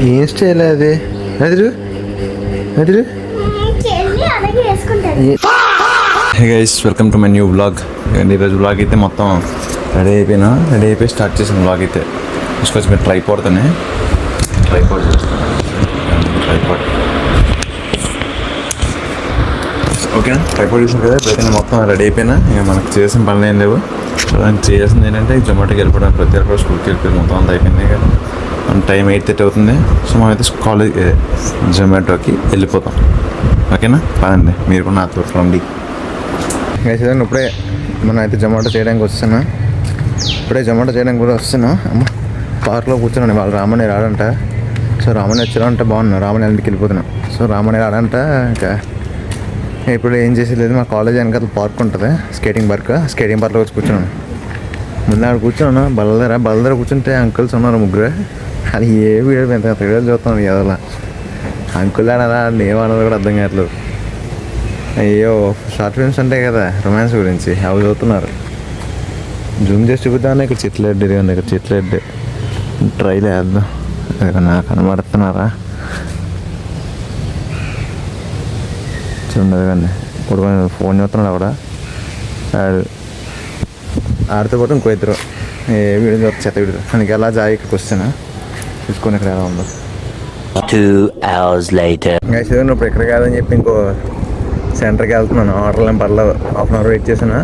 ఏం స్టైల్ అది అదిరు అదిరు. Hey guys, welcome to my new vlog. ఈరోజు వ్లాగ్ అయితే మొత్తం రెడీ అయిపోయి స్టార్ట్ చేసిన వ్లాగ్ అయితే తీసుకొచ్చి మీరు ట్రైపాడ్ ఓకేనా. ట్రైపాడ్ చూసాను కదా. ఇప్పుడైతే నేను మొత్తం రెడీ అయిపోయినా. ఇక మనకు చేసిన పనులు ఏం లేవు. చేయాల్సింది ఏంటంటే జొమాటోకి వెళ్ళిపోవడం. ప్రతి ఒక్కరు స్కూల్కి వెళ్ళిపోయి మొత్తం అంతా అయిపోయింది. ఇక మన టైం 8:30 అవుతుంది. సో మనం అయితే కాలేజ్ జొమాటోకి వెళ్ళిపోతాం. ఓకేనా, పదండి మీరు కూడా నాతో రండి. ఇప్పుడే మనం అయితే జొమాటో చేయడానికి వస్తున్నా. అమ్మ పార్క్లో కూర్చున్నాను. వాళ్ళు రామని రాడంట. సో రామని వచ్చారంటే బాగున్నా. రామని ఇంటికి వెళ్ళిపోతున్నాం. సో రామని రాడంట. ఇంకా ఇప్పుడు ఏం చేసేది, మా కాలేజ్ వెనకాల పార్క్ ఉంటుంది, స్కేటింగ్ పార్క్లో వచ్చి కూర్చున్నాను. ముందు ఆడ కూర్చున్నాను బల్లదర కూర్చుంటే అంకుల్స్ ఉన్నారు ముగ్గురు. అది ఏ వీడియో వీడియోలు చూస్తున్నాను కదా. అంకుల్ అలా ఏమన్నది కూడా అర్థం కావట్లేదు. అయ్యో, షార్ట్ ఫిల్మ్స్ ఉంటాయి కదా రొమాన్స్ గురించి, అవి చదువుతున్నారు. జూమ్ చేసి చూపుతాను. ఇక్కడ చెట్లెడ్డి ట్రైల్ వేద్దాం. నాకు కనబడుతున్నారా చూడదు కానీ. ఇప్పుడు ఫోన్ చూస్తున్నాడు ఆవిడ. ఆడితో పాటు ఇంకో ఇద్దరు ఏ వీడియో చూస్తా చెత్త వీడియో. అందుకే అలా జాయి ఇక్కడికి వస్తాను. చూసుకొని ఇక్కడ ఎలా ఉందో. 2 hours later. ఇప్పుడు ఇక్కడ కాదని చెప్పి ఇంకో సెంటర్కి వెళ్తున్నాను. ఆర్డర్ ఏం పర్లేదు. హాఫ్ అన్ అవర్ వెయిట్ చేశాను.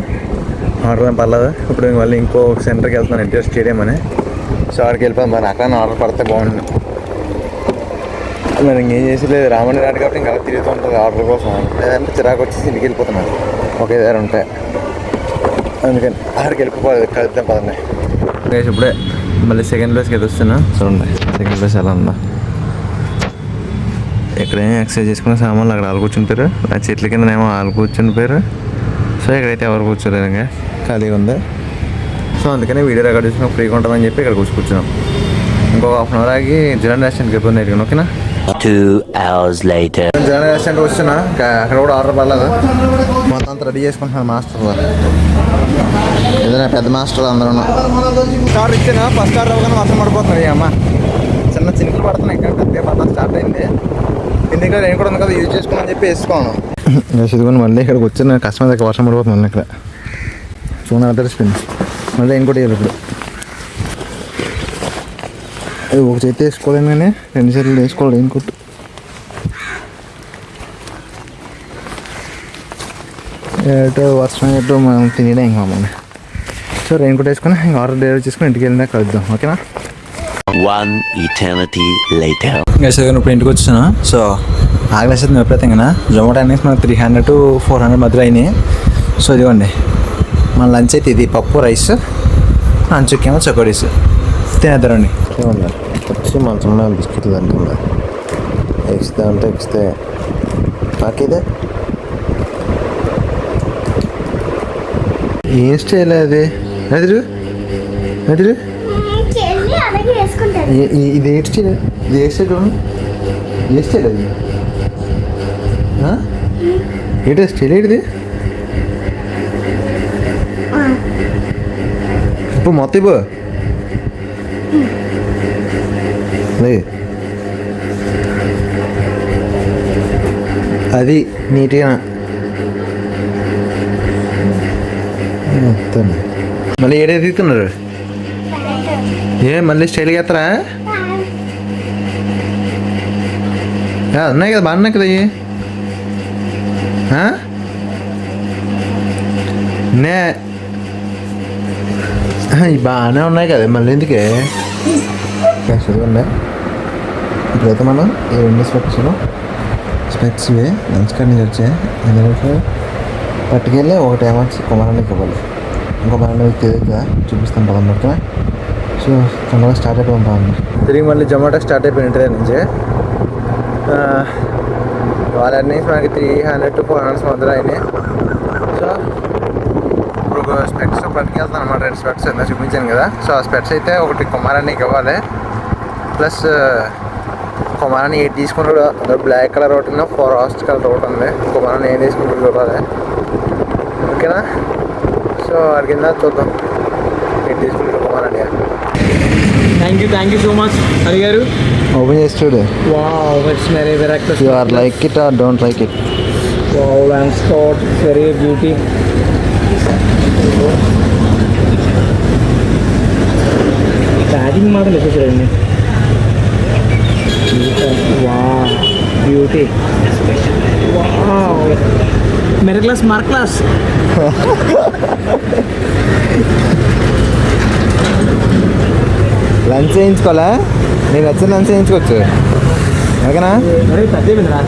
ఆర్డర్ ఏం పర్లేదు. ఇప్పుడు మళ్ళీ ఇంకో సెంటర్కి వెళ్తున్నాను, ఎన్టీఆర్ స్టేడియం అని. సో అక్కడికి వెళ్ళిపోయాను. మరి అక్కడ ఆర్డర్ పడితే బాగుంది. మరి ఇంకేం చేసేలేదు. రామని రాడు కాబట్టి ఇంకా అలా తిరుగుతూ ఉంటుంది ఆర్డర్ కోసం. లేదంటే చిరాకు వచ్చేసి ఇంటికి వెళ్ళిపోతున్నాను. ఒకే దగ్గర ఉంటాయి. అందుకని అక్కడికి వెళ్ళిపోవాలి. కలుద్దాం పదండి. ఇప్పుడే మళ్ళీ సెకండ్ ప్లేస్కి అయితే వస్తున్నా. చూడండి సెకండ్ ప్లేస్ ఎలా ఉందా. ఎక్కడైనా ఎక్సర్సైజ్ చేసుకున్న సామాన్లు అక్కడ వాళ్ళు కూర్చుని పోయారు. ఆ చెట్ల కిందనేమో వాళ్ళు కూర్చుని పోయారు. సో ఇక్కడైతే ఎవరు కూర్చోలేదు, ఇంకా ఖాళీగా ఉంది. సో అందుకనే వీడియో రికార్డ్ చేసుకుని ఫ్రీగా ఉంటుందని చెప్పి ఇక్కడ కూర్చున్నాం. ఇంకొక హాఫ్ అన్ అవర్ ఆగి జగన్ రెస్టారెంట్కి వెళ్ళిపోయింది ఎరిగాను. ఓకేనా. 2 hours later. జగన్ రెస్టారెంట్ వస్తున్నా. అక్కడ కూడా ఆర్డర్ పర్లేదు. మొత్తం అంతా రెడీ చేసుకుంటున్నాను. మాస్టర్ ఏదైనా పెద్ద మాస్టర్ అందరూ స్టార్ ఇచ్చాను. ఫస్ట్ స్టార్ అవ్వగానే వర్షం పడిపోతుంది. అమ్మ చిన్న చినుకులు పడుతున్నాయి. ఇక్కడ పెద్ద పడతా స్టార్ట్ అయింది. ఇందులో నేను కూడా ఉంది కదా, యూజ్ చేసుకోమని చెప్పి వేసుకోను. చదువుకొని మళ్ళీ ఇక్కడికి వచ్చిన కస్టమర్ దగ్గర వర్షం పడిపోతుంది. మళ్ళీ ఇక్కడ చూడ తెలిసిపోయింది. మళ్ళీ నేను కూడా ఇప్పుడు ఒక చేతి వేసుకోలేను కానీ 2 చేతులు వేసుకోవాలి. రెయిన్ కోట్ ఎటు వర్షం ఎటు మనం తినడం ఇంకా మమ్మల్ని. సో రెయిన్ కోట్ వేసుకొని ఇంకా ఆర్డర్ డెలివరీ చేసుకుని ఇంటికి వెళ్ళినా కలుద్దాం. ఓకేనా. 1 eternity later. ఇప్పుడు ఇంటికి వచ్చాను. సో ఆగలేస్తుంది ఎప్పుడైతే కదా. జొమాటో అనేసి మనకు 300 to 400 మధ్యలో అయినాయి. సో ఇదిగోండి మన లంచ్ అయితే ఇది పప్పు రైస్, లంచ్కేమో చకోడీస్. తినేద్దరండి. వచ్చి మంచంలో బిస్కెట్లు తింటుందా. ఎక్కిస్తే అంటే ఎక్కిస్తే నాకేదే ఏం స్టైల్ అది అదిరు అదిరు. ఇది ఏ స్టైల్? ఇది ఏ స్టైల్? ఏ స్టైల్ అది? ఏంటి స్టైల్? ఏంటిది? ఇప్పుడు మొత్తం ఇవ్వు. అది నీట్గా మళ్ళీ ఏడేది తీస్తున్నారు. మళ్ళీ స్టైల్గా ఎత్తరా? ఉన్నాయి కదా, బాగున్నాయి కదా ఇవి. బాగానే ఉన్నాయి కదా, మళ్ళీ ఎందుకే చదువుండే. ఇప్పుడైతే మనం ఈ 2 స్పెక్స్ లంచ్ కాడి నుంచి వచ్చాయి. ఎందుకంటే పట్టుకెళ్ళి ఒకటేమో కుమారానికి ఇవ్వాలి. ఇంకో బాగా తెలియదుగా చూపిస్తాం పదం. ఓకేనా. సో తొందరగా స్టార్ట్ అయిపోయాం పదండి. తిరిగి మళ్ళీ జొమాటో స్టార్ట్ అయిపోయిన ఇంటి దగ్గర నుంచి. వాళ్ళన్నీ మనకి 300 to 400 మధ్యలో అయినాయి. సో ఇప్పుడు స్పెక్స్ పట్టుకెళ్తాను అనమాట. 2 స్పెక్స్ నేను చూపించాను కదా. సో ఆ స్పెక్స్ అయితే ఒకటి కుమారానికి ఇవ్వాలి. ప్లస్ కుమారాన్ని 8 తీసుకుంటాడు. అందులో బ్లాక్ కలర్ ఒకటి ఉంది, ఫారెస్ట్ కలర్ ఒకటి ఉంది. కుమారాన్ని 8 తీసుకుంటాడు చూడాలి. ఓకేనా. సో అడిగిందా చూద్దాం. 8 తీసుకుంటాడు కుమారాన్ని. Thank you so much Hari garu. Open చేసి చూడు. Wow, it's very very you are like it or don't like it. Wow, landscape very beauty. Packing మాత్రం చూడండి. Wow, beauty. Wow, middle class mark class. Lunch చేయించుకోవాలా? నేను వచ్చిన లంచ్ చేయించుకోవచ్చు ఓకేనా? మరి పెద్దరా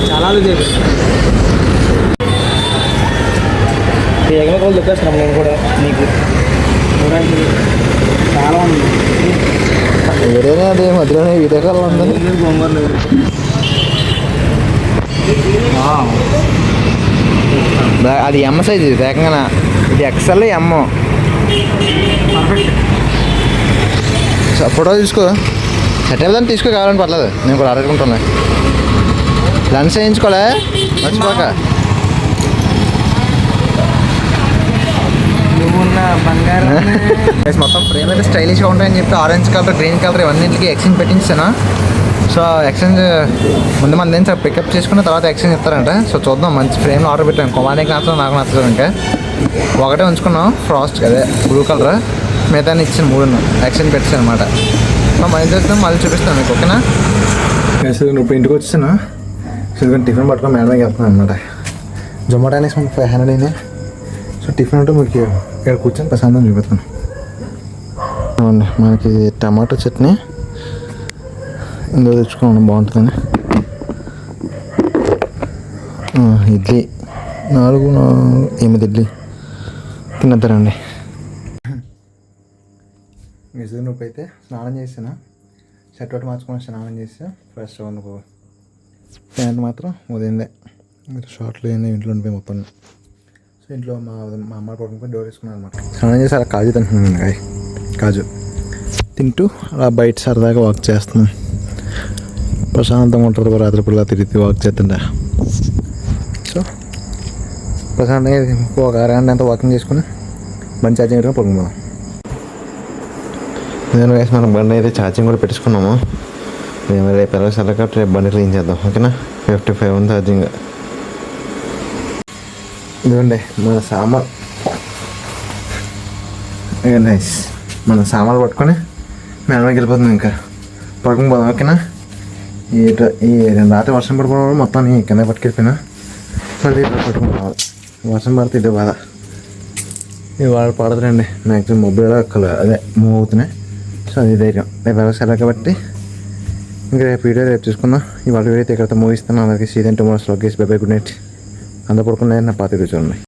చాలా ఎగన కోళ్ళు చెప్పేస్తున్నాం నేను కూడా నీకు చూడండి. చాలా ఉంది. ఎవరైనా అదే మధ్యలోనే వీడియో కాల్ ఉంది. గోంగూర లేదు. అది ఎమ్మ సైజు ఏకంగా. ఇది ఎక్స్ఎల్ ఎమ్. ఫోటో తీసుకో. సెట్ అయిపోతాను తీసుకో, కావాలని పర్లేదు. నేను కూడా అడుగుకుంటున్నా. లంచ్ చేయించుకోలే మర్చిపోక. మొత్తం ఫ్రేమ్ అయితే స్టైలిష్గా ఉంటాయని చెప్పి ఆరెంజ్ కలర్, గ్రీన్ కలర్ ఇవన్నింటికి ఎక్స్చేంజ్ పెట్టించాను. సో ఎక్స్చేంజ్ ముందు మన దేని సార్ పికప్ చేసుకున్న తర్వాత ఎక్స్చేంజ్ ఇస్తారంట. సో చూద్దాం. మంచి ఫ్రేమ్లో ఆర్డర్ పెట్టాను. కొమానికి నచ్చదు, నాకు నచ్చదు. ఇంకా ఒకటే ఉంచుకున్నాం ఫ్రాస్ట్, అదే బ్లూ కలర్. మిగతా ఇచ్చిన 3 ఎక్స్చేంజ్ పెట్టాను అనమాట. సో మళ్ళీ చేస్తాం, మళ్ళీ చూపిస్తాను మీకు ఓకేనా? నువ్వు ఇంటికి వచ్చేసాను. సో టిఫిన్ పట్టుకొని మేడమే వెళ్తున్నాను అనమాట. జొమాటో అనేసి మనకి 500 అయినాయి. సో టిఫిన్ అంటే మీకు ఇక్కడ కూర్చొని ప్రశాంతం చూపిస్తాను. అవునండి, మనకి టమాటో చట్నీ ఇందులో తెచ్చుకోండి, బాగుంటుందని. ఇడ్లీ 8 ఇడ్లీ తినేద్దారండి. నిజం నొప్పి అయితే స్నానం చేసాను. షర్ట్ ఒకటి మార్చుకొని స్నానం చేసా. ఫ్రెష్ అనుకో. ప్యాంట్ మాత్రం ఉదయందే. షార్ట్లు ఏంది ఇంట్లో ఉండిపోయి మొత్తం. సో ఇంట్లో మా అమ్మ పడుకుని డోర్ వేసుకున్నాను అనమాట. స్నానం చేసి అలా కాజు తింటున్నాను. కాజు తింటూ అలా బయట సరదాగా వాక్ చేస్తున్నాను. ప్రశాంతంగా ఉంటుంది రాత్రి పిల్ల తిరిగి వాక్ చేస్తుంటా. సో ప్రశాంతంగా ఒక అరగంట అంతా వాకింగ్ చేసుకుని బండి ఛార్జింగ్ పెట్టుకుని పడుకుందాం. నేను వేసి మనం బండి అయితే ఛార్జింగ్ కూడా పెట్టుకున్నాము. మేము రేపు ఎలా సెలవు రేపు బండి క్లీన్ చేద్దాం ఓకేనా? 55 ఉంది ఛార్జింగ్. ఇదిగోండి మన సామాన్. నైస్. మన సామాన్లు పట్టుకొని మేడకి వెళ్ళిపోతుంది. ఇంకా పడుకుని పోదాం ఓకేనా? ఈ రాత్రి వర్షం పడిపోవడం మొత్తం కింద పట్టుకెళ్ళిపోయినా. మళ్ళీ పట్టుకుని రావాలి. వర్షం పడితే ఇదే బాధ. ఇవాళ పడదురండి మ్యాక్సిమం మొబైల్ అదే మూవ్ అవుతున్నాయి. సో అది ధైర్యం. రేపు ఎలా సెలవు కాబట్టి ఇంకా రేపు వీడియో రేపు చూసుకుందాం. ఇవాళ వీడియో అయితే ఇక్కడ ముగిస్తాను. అందరికీ season 2 months Lokesh by good night. అందరూ పడుకున్నాయి. నా పాత చూడండి.